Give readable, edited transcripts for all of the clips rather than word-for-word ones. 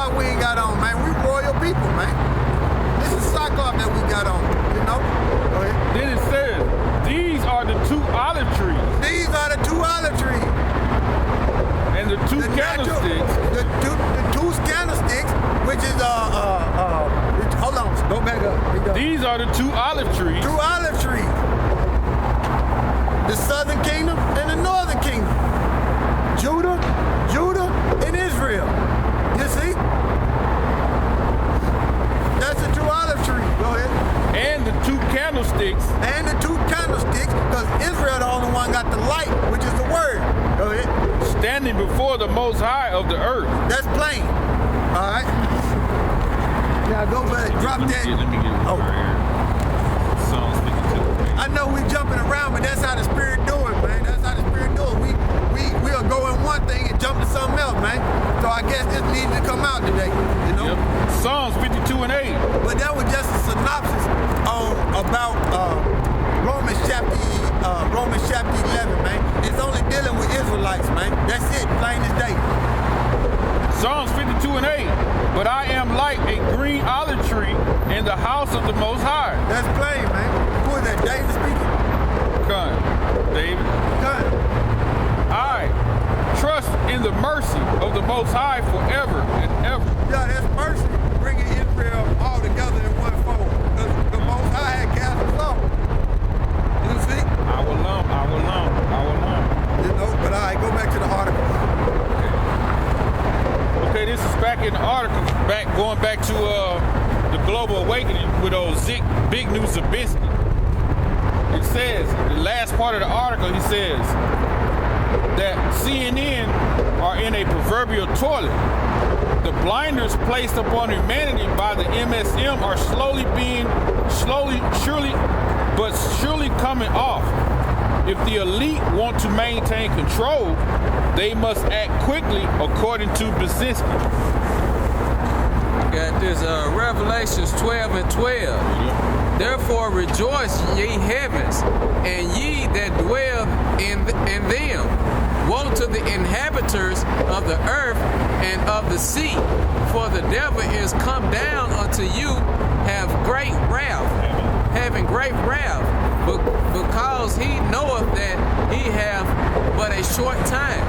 sackcloth we ain't got on, man. We royal people, man. This is sackcloth that we got on, you know? Go ahead. Then it says, these are the 2 olive trees. These are the 2 olive trees. And the 2 candlesticks. The two candlesticks, which is, hold on, go back up. These are the 2 olive trees. 2 olive trees. The southern kingdom and the northern kingdom. Judah and Israel. You see? That's the 2 olive trees. Go ahead. And the 2 candlesticks. And the 2 candlesticks, because Israel the only one got the light, which is the word. Go ahead. Standing before the Most High of the earth. That's plain. All right. Now go back. Drop that. Let me get it right here. Psalms 52. I know we jumping around, but that's how the Spirit do it, man. That's how the Spirit do it. We'll go in one thing and jump to something else, man. So I guess this needs to come out today, you know? Yep. Psalms 52 and 8. But that was just a synopsis about Romans chapter 11, man. It's only dealing with Israelites, man. That's it, plain as day. Psalms 52 and 8. But I am like a green olive tree in the house of the Most High. That's plain, man. Who is that, David speaking? Gun. David. Gun. I trust in the mercy of the Most High forever and ever. Yeah, that's mercy, bringing Israel all together in one fold. Because the Most High had cast us off. You see? I will lump. You know, but all right, go back to the article. Okay, this is back in the article, going back to the Global Awakening with old Big News Zabisky. It says, the last part of the article, he says, that CNN are in a proverbial toilet. The blinders placed upon humanity by the MSM are surely coming off. If the elite want to maintain control, they must act quickly, according to Brzezinski. Got this Revelations 12 and 12. Therefore rejoice, ye heavens, and ye that dwell in them. Woe to the inhabitants of the earth and of the sea, for the devil is come down unto you, having great wrath, because he knoweth that he have but a short time.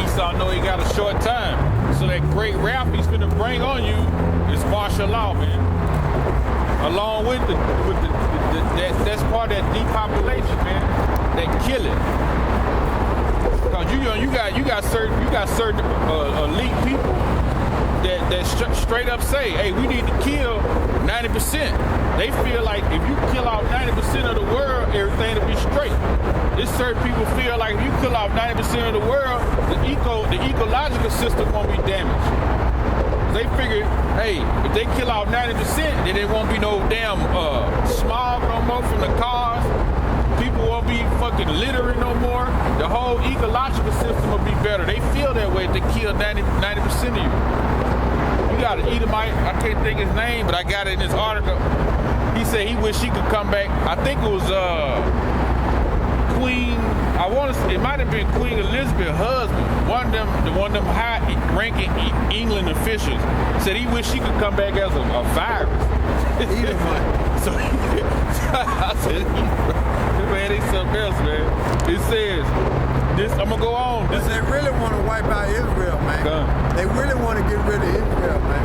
Esau know he got a short time, so that great wrath he's gonna bring on you is martial law, man. Along with that's part of that depopulation, man. That killing. Because you got certain elite people that straight up say, hey, we need to kill 90%. They feel like if you kill off 90% of the world, everything will be straight. There's certain people feel like if you kill off 90% of the world, the ecological system won't be damaged. They figure, hey, if they kill off 90%, then there won't be no damn smog no more from the cars. People won't be fucking littering no more. The whole ecological system will be better. They feel that way if they kill 90% of you. You got an Edomite, I can't think his name, but I got it in this article. He said he wished he could come back. I think it was Queen, it might have been Queen Elizabeth's husband. One of them high-ranking England officials said he wished he could come back as a virus. So I said, man, it's something else, man. It says, I'm gonna go on. They really want to wipe out Israel, man. They really want to get rid of Israel, man.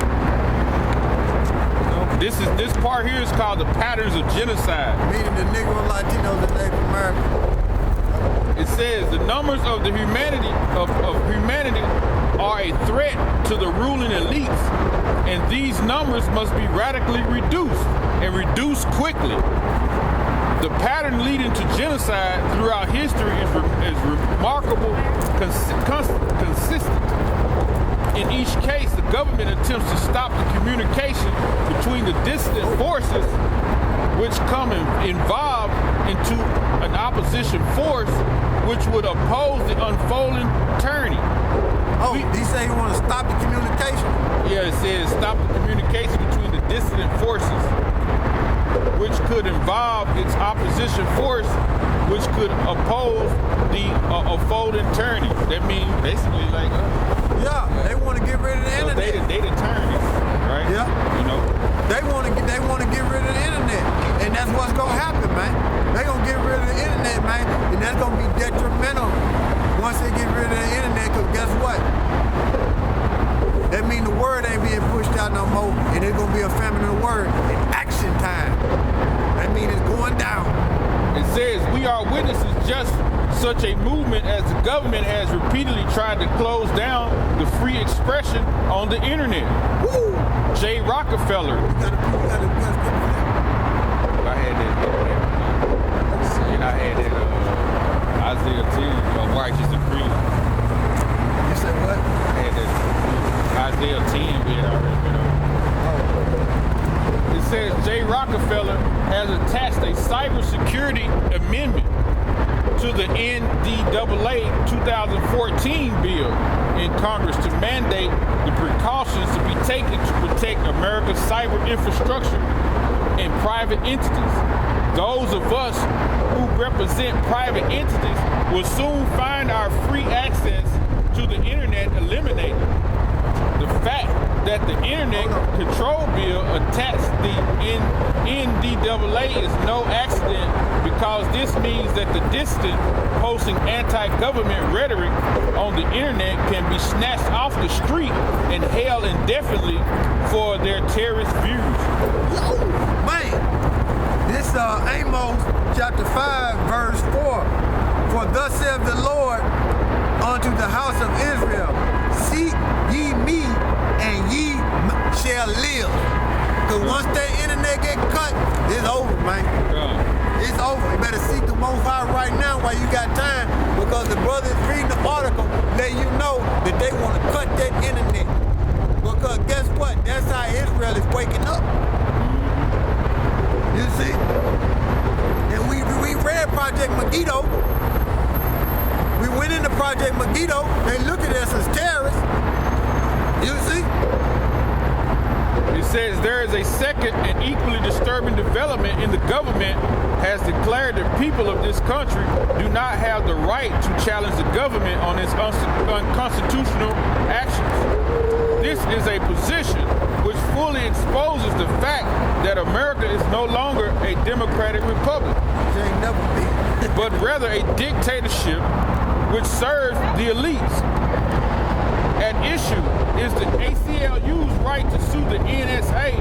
This part here is called the patterns of genocide. Meaning the Negro, Latinos, and Native Americans. It says the numbers of the humanity are a threat to the ruling elites, and these numbers must be radically reduced, and reduced quickly. The pattern leading to genocide throughout history is remarkable, consistent. In each case, the government attempts to stop the communication between the dissident forces, which come involved into an opposition force, which would oppose the unfolding tyranny. Oh, he say he want to stop the communication? Yeah, it says stop the communication between the dissident forces, which could involve its opposition force, which could oppose the unfolding tyranny. That means basically like Yeah, they want to get rid of the So internet. they determined it, right? Yeah. You know, They want to get rid of the internet, and that's what's gonna happen, man. They gonna get rid of the internet, man, and that's gonna be detrimental once they get rid of the internet. Cause guess what? That means the word ain't being pushed out no more, and there's gonna be a famine of the word in action time. That means it's going down. it says we are witnesses just such a movement as the government has repeatedly tried to close down the free expression on the internet. Woo! Jay Rockefeller. You gotta I had that. And I had that Isaiah 10, righteous and free. You said what? I had that Isaiah 10 we had already been over. It says Jay Rockefeller has attached a cybersecurity amendment to the NDAA 2014 bill in Congress to mandate the precautions to be taken to protect America's cyber infrastructure and private entities. Those of us who represent private entities will soon find our free access to the internet eliminated. The fact that the Internet Control Bill attached the NDAA is no accident, because this means that the dissident posting anti-government rhetoric on the internet can be snatched off the street and held indefinitely for their terrorist views. Yo, man, this Amos chapter 5 verse 4. For thus saith the Lord unto the house of Israel, seek ye me and ye shall live. Cause once that internet get cut, it's over, man. It's over. You better seek the Most High right now while you got time, because the brothers reading the article let you know that they want to cut that internet. Because guess what? That's how Israel is waking up. You see? And we read Project Megiddo. We went into Project Megiddo. They look at us as terrorists. You see? It says there is a second and equally disturbing development in the government has declared that people of this country do not have the right to challenge the government on its unconstitutional actions. This is a position which fully exposes the fact that America is no longer a democratic republic, It ain't never been. but rather a dictatorship which serves the elites. At issue is the ACLU's right to sue the NSA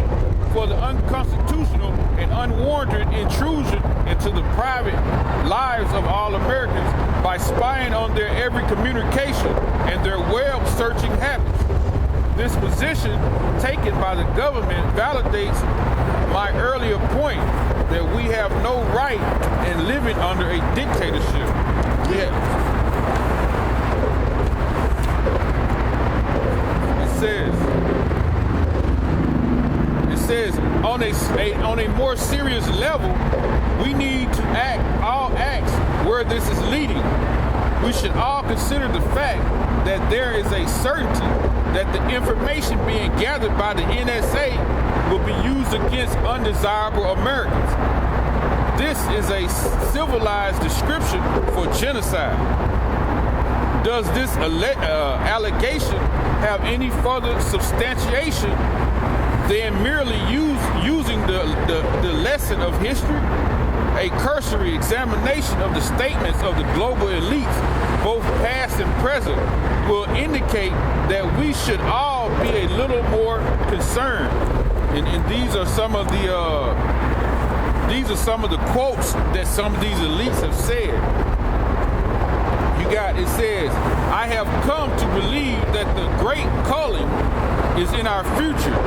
for the unconstitutional and unwarranted intrusion into the private lives of all Americans by spying on their every communication and their web searching habits. This position taken by the government validates my earlier point that we have no right in living under a dictatorship. Yeah. It says on a more serious level, we need to all acts where this is leading. We should all consider the fact that there is a certainty that the information being gathered by the NSA will be used against undesirable Americans. This is a civilized description for genocide. Does this allegation have any further substantiation than merely using the lesson of history? A cursory examination of the statements of the global elites, both past and present, will indicate that we should all be a little more concerned. And these are some of the quotes that some of these elites have said. It says, I have come to believe that the great calling is in our future.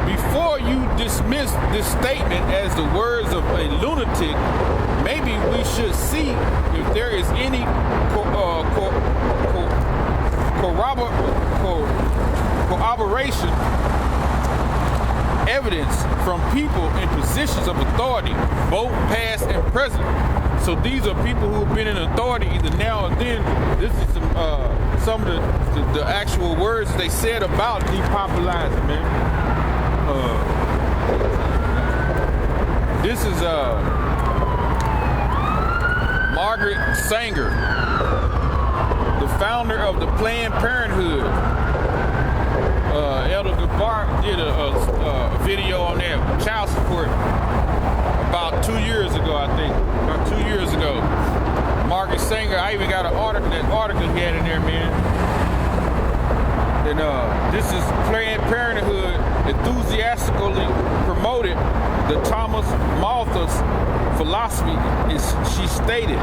Before you dismiss this statement as the words of a lunatic, maybe we should see if there is any corroboration evidence from people in positions of authority, both past and present. So these are people who have been in authority either now or then. This is some of the actual words they said about depopulizing, man. This is Margaret Sanger, the founder of the Planned Parenthood. Elder Gabar did a video on that child support about 2 years ago, I think. About 2 years ago. Margaret Sanger, I even got that article he had in there, man. And this is Planned Parenthood enthusiastically promoted the Thomas Malthus philosophy. She stated,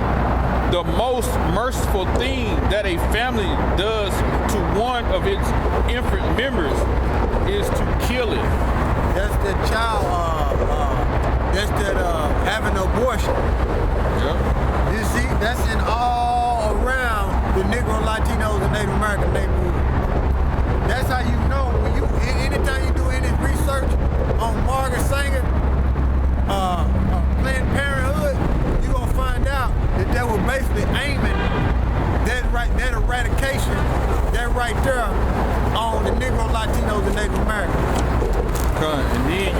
the most merciful thing that a family does to one of its infant members is to kill it. That's the child, that's that having an abortion. Yep. You see, that's in all around the Negro, Latinos, and Native American neighborhood. That's how you know, when you, anytime you do any research on Margaret Sanger, Planned Parenthood, you're gonna find out that they were basically aiming that eradication, that right there on the Negro, Latinos, and Native Americans. And then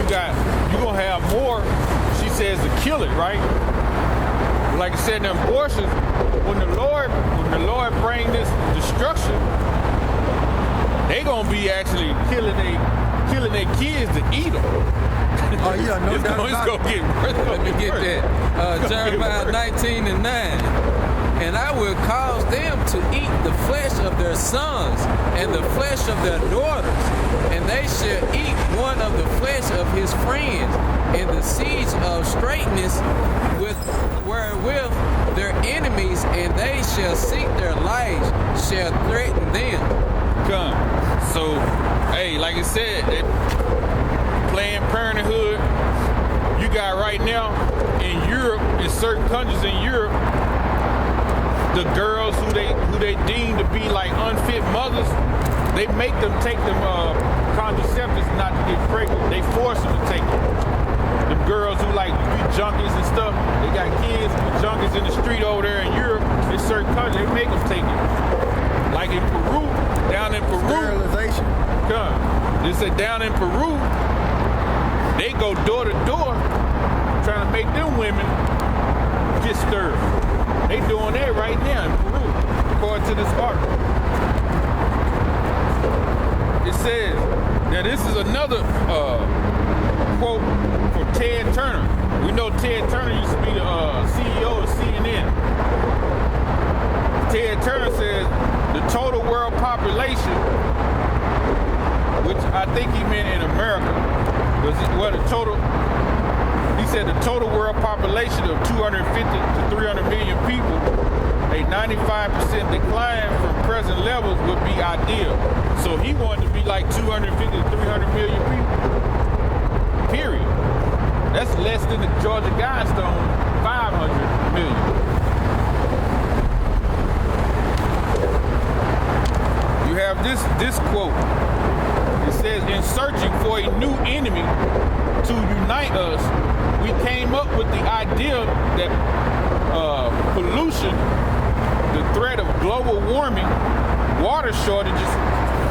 you gonna have more, she says, to kill it, right? Like I said, the abortions, when the Lord bring this destruction, they gonna be actually killing their kids to eat them. Oh yeah, no doubt about it. It's gonna get worse. Let me get that. Jeremiah 19:9. And I will cause them to eat the flesh of their sons and the flesh of their daughters, and they shall eat one of the flesh of his friends, and the siege of straightness wherewith their enemies, and they shall seek their lives, shall threaten them. Come. So, hey, like I said, that Planned Parenthood, you got right now in Europe, in certain countries in Europe, the girls who they deem to be like unfit mothers, they make them take them contraceptives not to get pregnant. They force them to take it. The girls who like be junkies and stuff, they got kids with junkies in the street over there in Europe. In certain countries, they make them take it. Like in Peru, down in Peru. Sterilization. Come. They say down in Peru, they go door to door trying to make them women get stirred. They doing that right now in Peru, according to this article. It says, now this is another quote from Ted Turner. We know Ted Turner used to be the CEO of CNN. Ted Turner says the total world population, which I think he meant in America, was he said the total world population of 250 to 300 million people, a 95% decline from present levels would be ideal. So he wanted to be like 250 to 300 million people. Period. That's less than the Georgia Guidestone, 500 million. You have this quote. It says, in searching for a new enemy to unite us, we came up with the idea that pollution, the threat of global warming, water shortages,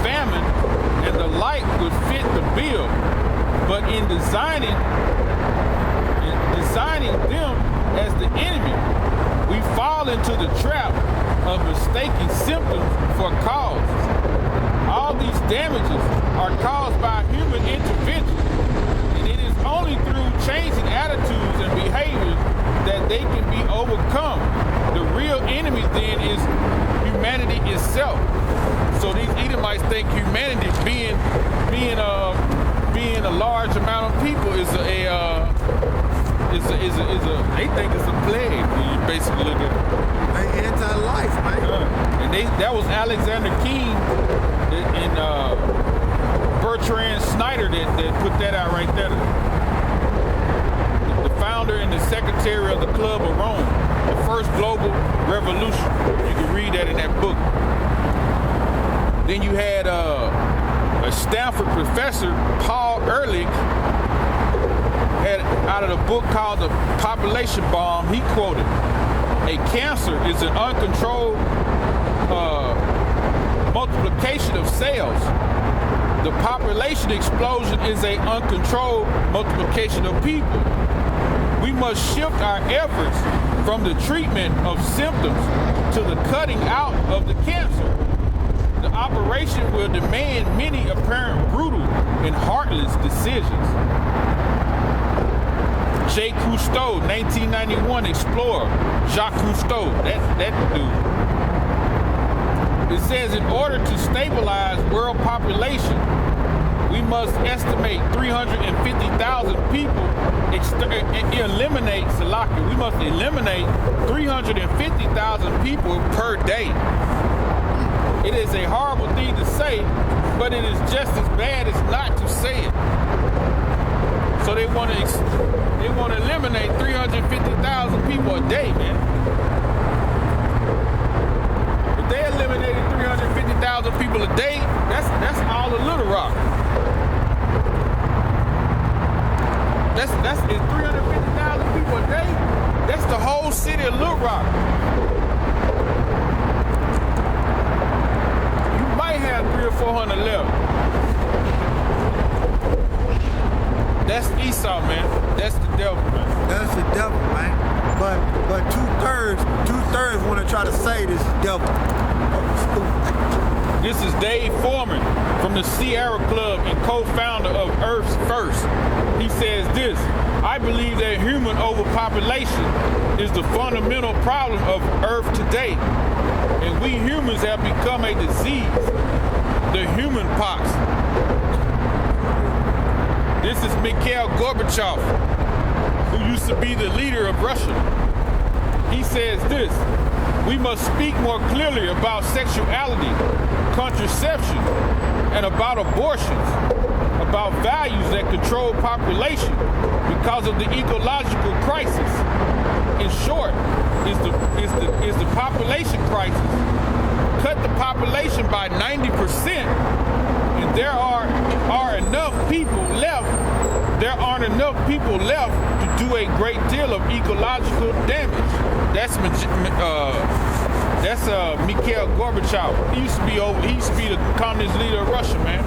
famine, and the like would fit the bill. But in designing them as the enemy, we fall into the trap of mistaking symptoms for causes. All these damages are caused by human intervention, and it is only through changing attitudes and behaviors that they can be overcome. The real enemy then is humanity itself. So these Edomites think humanity being a large amount of people is they think it's a plague when you basically look at it. They anti-life, man. And that was Alexander King and Bertrand Snyder that put that out right there. The founder and the secretary of the Club of Rome, the first global revolution. You can read that in that book. Then you had a Stanford professor, Paul Ehrlich, had out of the book called The Population Bomb, he quoted, a cancer is an uncontrolled multiplication of cells. The population explosion is an uncontrolled multiplication of people. We must shift our efforts from the treatment of symptoms to the cutting out of the cancer. The operation will demand many apparent brutal and heartless decisions. Jacques Cousteau, 1991 explorer, Jacques Cousteau, that dude. It says in order to stabilize world population, we must estimate 350,000 people, eliminate Salaki. We must eliminate 350,000 people per day. It is a horrible thing to say, but it is just as bad as not to say it. So they want to eliminate 350,000 people a day, man. If they eliminated 350,000 people a day, that's all of Little Rock. That's 350,000 people a day. That's the whole city of Little Rock. You might have 300 or 400 left. That's Esau, man. That's the devil, man. That's the devil, man. But two-thirds want to try to say this devil. This is Dave Foreman from the Sierra Club and co-founder of Earth's First. He says this: I believe that human overpopulation is the fundamental problem of Earth today. And we humans have become a disease, the human pox. This is Mikhail Gorbachev, who used to be the leader of Russia. He says this: we must speak more clearly about sexuality, contraception, and about abortions, about values that control population because of the ecological crisis. In short, is the population crisis. Cut the population by 90%, and there aren't enough people left to do a great deal of ecological damage. That's Mikhail Gorbachev. He used to be the communist leader of Russia, man.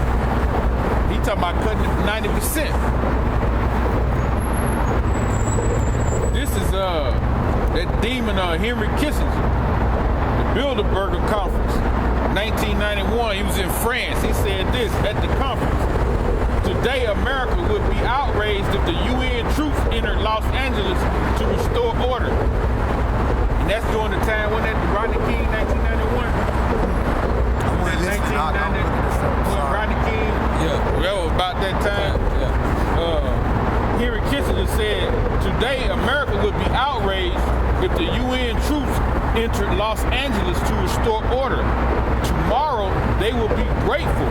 He talking about cutting it to 90%. This is that demon Henry Kissinger, the Bilderberger Conference, 1991. He was in France. He said this at the conference: today, America would be outraged if the UN troops entered Los Angeles to restore order. And that's during the time when that Rodney King, 1991. Rodney King. Yeah, that was about that time. Henry Kissinger said, today, America would be outraged if the UN troops entered Los Angeles to restore order. Tomorrow, they will be grateful.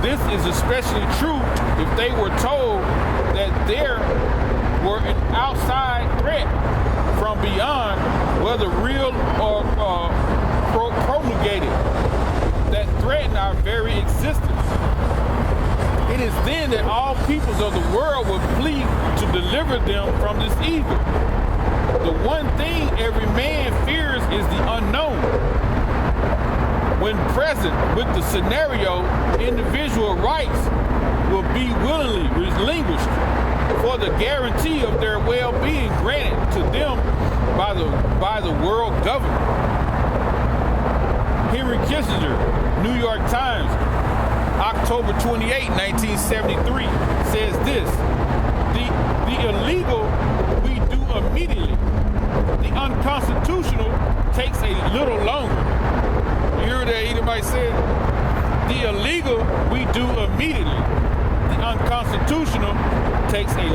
This is especially true if they were told that there were an outside threat from beyond, whether real or promulgated, that threaten our very existence. It is then that all peoples of the world will plead to deliver them from this evil. The one thing every man fears is the unknown. When present with the scenario, individual rights will be willingly relinquished for the guarantee of their well-being granted to them by the world government. Henry Kissinger, New York Times, October 28, 1973, says this: the illegal we do immediately. The unconstitutional takes a little longer. You hear that anybody say? The illegal we do immediately. The unconstitutional takes a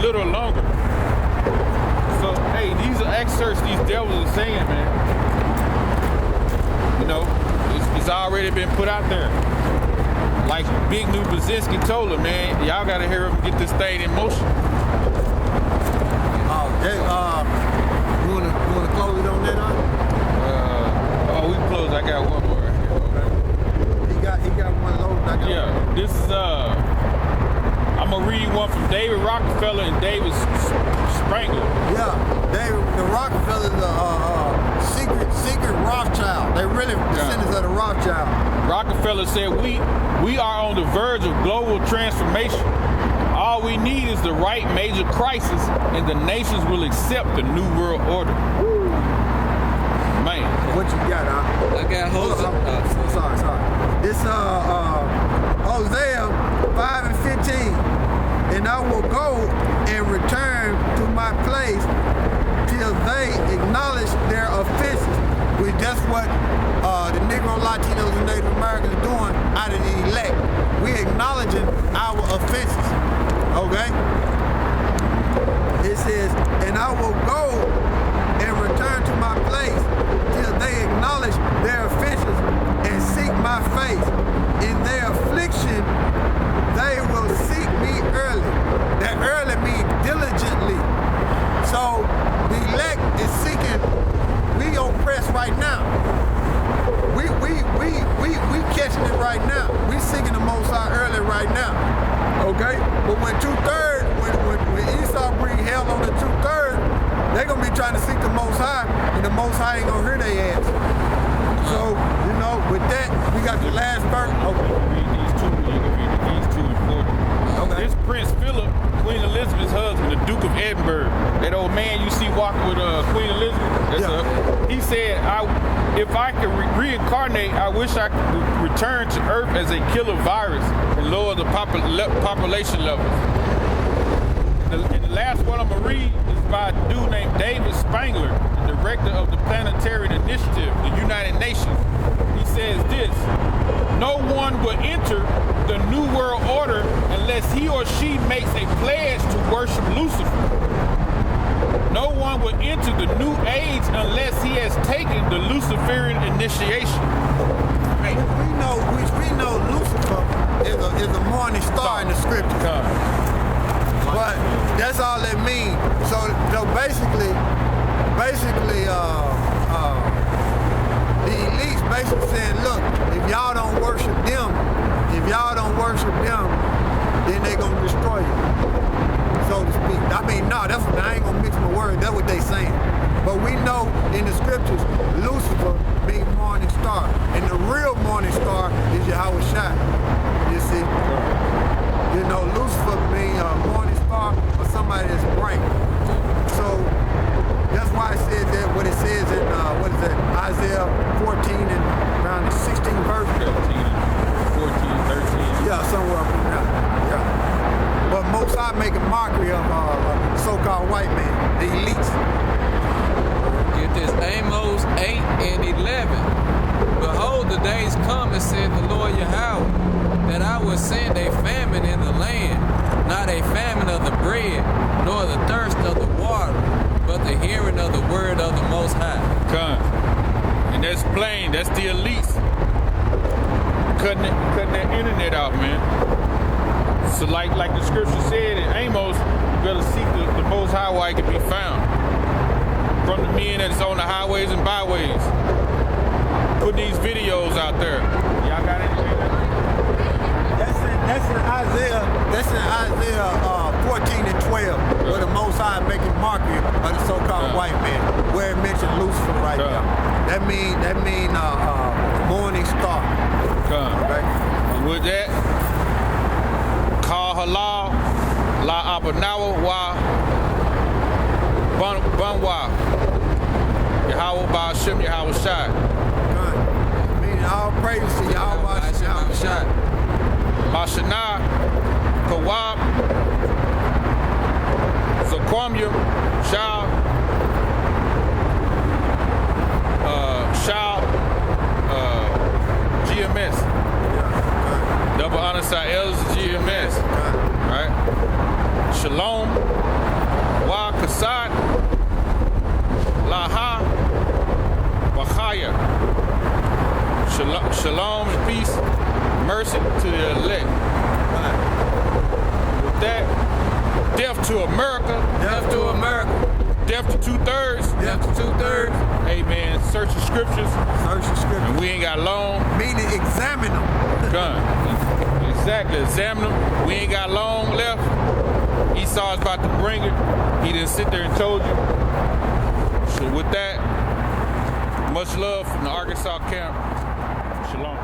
little longer. So, hey, these are excerpts these devils are saying, man. You know, it's already been put out there. Like Big New Brzezinski told him, man, y'all gotta hear him get this thing in motion. You wanna close it on that, huh? We can close. I got one more. Okay. He got one loaded. Yeah, this is I'm gonna read one from David Rockefeller and David Spangler. Yeah, the Rockefellers are secret Rothschild. They really descendants of the Rothschild. Rockefeller said, we are on the verge of global transformation. All we need is the right major crisis, and the nations will accept the new world order. Man. What you got, I got Hosea. Sorry. It's Hosea 5:15. And I will go and return to my place till they acknowledge their offenses. Which that's what the Negro, Latinos, and Native Americans are doing out of the elect. We're acknowledging our offenses. Okay? It says, and I will go and return to my place till they acknowledge their offenses and seek my face. In their affliction, they will seek me early. That early means diligently. So the elect is seeking, we oppressed right now. We catching it right now. We seeking the Most High early right now. Okay? But when when Esau bring hell on the 2/3, they're gonna be trying to seek the Most High, and the Most High ain't gonna hear their ass. So, with that, we got the last verse. Okay. Read these two. You can read these two important. Okay. This Prince Philip, Queen Elizabeth's husband, the Duke of Edinburgh, that old man you see walking with Queen Elizabeth, he said, if I could reincarnate, I wish I could return to Earth as a killer virus and lower the population levels. And the last one I'm going to read is by a dude named David Spangler, the director of the Planetary Initiative, the United Nations. He says this: no one will enter the New World Order unless he or she makes a pledge to worship Lucifer. No one will enter the New Age unless he has taken the Luciferian initiation. Right. We know Lucifer is a morning star in the scriptures. But that's all it means. So basically, the elites basically saying, look, if y'all don't worship them, then they gonna destroy you, so to speak. I mean, no, I ain't gonna mix my words. That's what they saying. But we know in the scriptures, Lucifer means morning star, and the real morning star is Yahweh Shai. You see, Lucifer means morning star or somebody that's bright. So that's why it says that what it says in Isaiah 14 and around the 16th verse. 14, 13. Yeah, somewhere up in there. Yeah. But Most High make a mockery of so-called white men, the elites. Get this, Amos 8 and 11. Behold, the days come, and said the Lord Yahweh, that I will send a famine in the land, not a famine of the bread, nor the thirst of the water, but the hearing of the word of the Most High. Come. And that's plain. That's the elites cutting that internet off, man. So like the scripture said in Amos, you better seek the Most High while it can be found. From the men that's on the highways and byways. Put these videos out there. Y'all got anything? That's in Isaiah 14 and 12, where the Most High making mockery of the so-called white man, where it mentioned Lucifer right now. That mean morning star. Okay. And with that, call halal, la abanawa wa banwa. Yahweh Ba'ashem, Yahweh Shai. Meaning all praise to Yahweh Ba'ashem, Shai. Mashana, Kawab, Zaquamium, Shao, GMS. Double honor side L's GMS. Right? Shalom, Wa Kasad, Laha, Wachaya. Shalom and peace, mercy to the elect. With that, death to America. Death to America. Death to 2/3. Death to 2/3. Amen. Search the scriptures. Search the scriptures. And we ain't got long. Meaning examine them. Done. Exactly. Examine them. We ain't got long left. Esau's about to bring it. He didn't sit there and told you. So with that, much love from the Arkansas camp. Shalom.